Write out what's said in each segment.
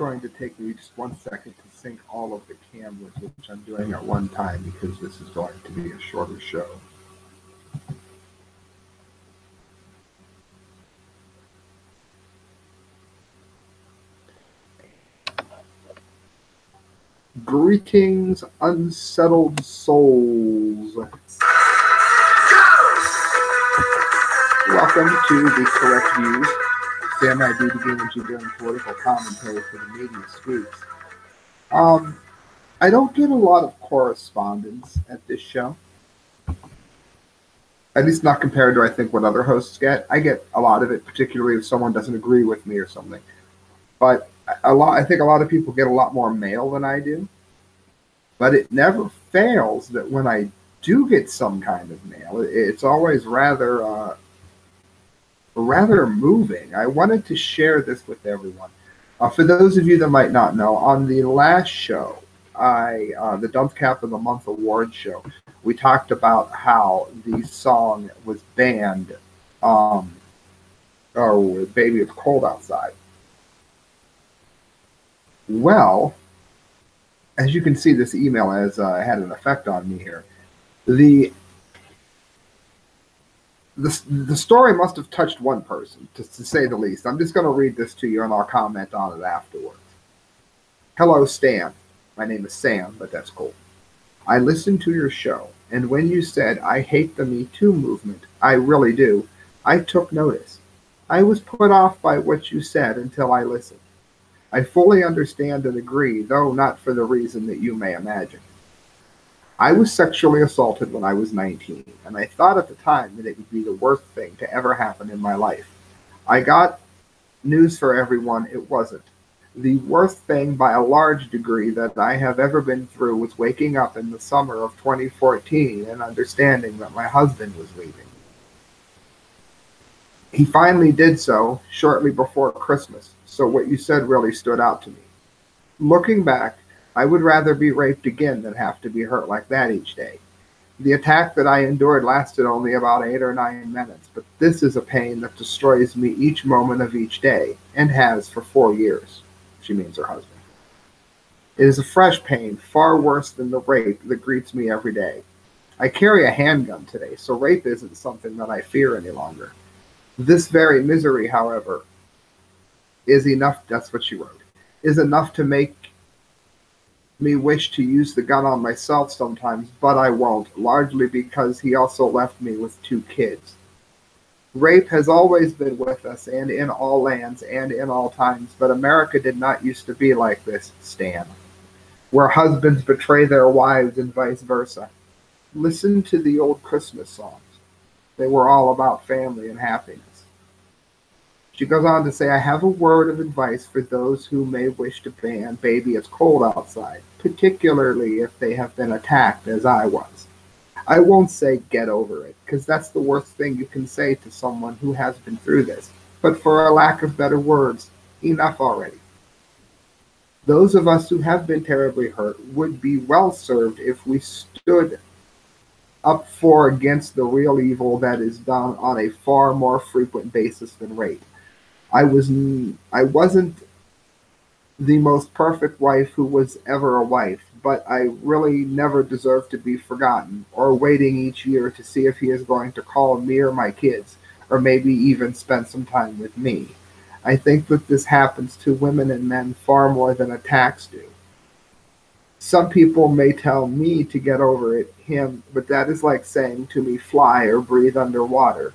going to take me just 1 second to sync all of the cameras, which I'm doing at one time because this is going to be a shorter show. Greetings, unsettled souls. Welcome to the Correct Views. Sam and I do begin when you're doing political commentary for the media scoops. I don't get a lot of correspondence at this show. At least not compared to, I think, what other hosts get. I get a lot of it, particularly if someone doesn't agree with me or something. But I think a lot of people get a lot more mail than I do. But it never fails that when I do get some kind of mail, it's always rather moving. I wanted to share this with everyone. For those of you that might not know, on the last show, the Dump Cap of the Month award show, we talked about how the song was banned, Baby It's Cold Outside. Well, as you can see, this email has had an effect on me here. The story must have touched one person, to say the least. I'm just going to read this to you, and I'll comment on it afterwards. Hello, Stan. My name is Sam, but that's cool. I listened to your show, and when you said, I hate the Me Too movement, I really do, I took notice. I was put off by what you said until I listened. I fully understand and agree, though not for the reason that you may imagine. I was sexually assaulted when I was 19, and I thought at the time that it would be the worst thing to ever happen in my life. I got news for everyone, it wasn't. The worst thing by a large degree that I have ever been through was waking up in the summer of 2014 and understanding that my husband was leaving. He finally did so shortly before Christmas, so what you said really stood out to me. Looking back, I would rather be raped again than have to be hurt like that each day. The attack that I endured lasted only about 8 or 9 minutes, but this is a pain that destroys me each moment of each day, and has for 4 years. She means her husband. It is a fresh pain, far worse than the rape that greets me every day. I carry a handgun today, so rape isn't something that I fear any longer. This very misery, however, is enough, that's what she wrote, is enough to make me wish to use the gun on myself sometimes, but I won't, largely because he also left me with 2 kids. Rape has always been with us, and in all lands, and in all times, but America did not used to be like this, Stan, where husbands betray their wives and vice versa. Listen to the old Christmas songs. They were all about family and happiness. She goes on to say, I have a word of advice for those who may wish to ban Baby It's Cold Outside, particularly if they have been attacked as I was. I won't say get over it, because that's the worst thing you can say to someone who has been through this, but for a lack of better words, enough already. Those of us who have been terribly hurt would be well served if we stood up for against the real evil that is done on a far more frequent basis than rape. I wasn't the most perfect wife who was ever a wife, but I really never deserve to be forgotten, or waiting each year to see if he is going to call me or my kids, or maybe even spend some time with me. I think that this happens to women and men far more than attacks do. Some people may tell me to get over it, him, but that is like saying to me, fly or breathe underwater.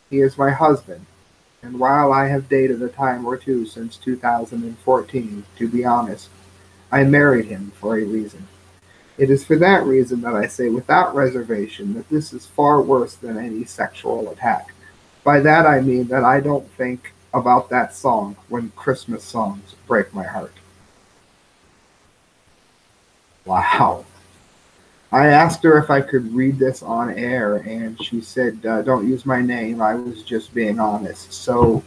He is my husband, and while I have dated a time or two since 2014, to be honest, I married him for a reason. It is for that reason that I say without reservation that this is far worse than any sexual attack. By that I mean that I don't think about that song when Christmas songs break my heart. Wow. I asked her if I could read this on air, and she said, don't use my name, I was just being honest. So,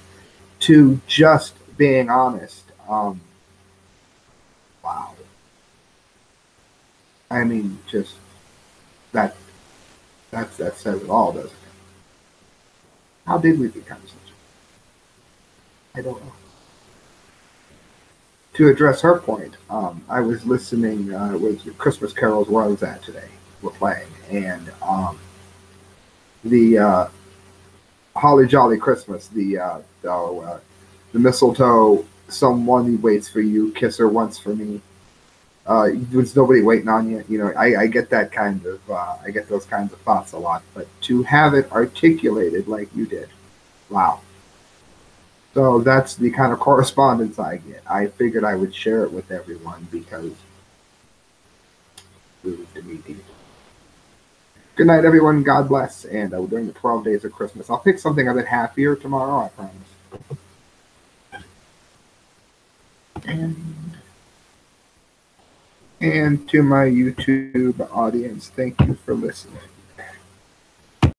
to just being honest, wow. I mean, just, that says it all, doesn't it? How did we become such? I don't know. to address her point, I was listening with Christmas carols where I was at today. We're playing, and the Holly Jolly Christmas, the mistletoe, someone waits for you, kiss her once for me. There's nobody waiting on you. You know, I get that kind of, I get those kinds of thoughts a lot. But to have it articulated like you did, wow. So that's the kind of correspondence I get. I figured I would share it with everyone because it was to me deep. Good night, everyone. God bless. And during the 12 days of Christmas, I'll pick something a bit happier tomorrow, I promise. And to my YouTube audience, thank you for listening.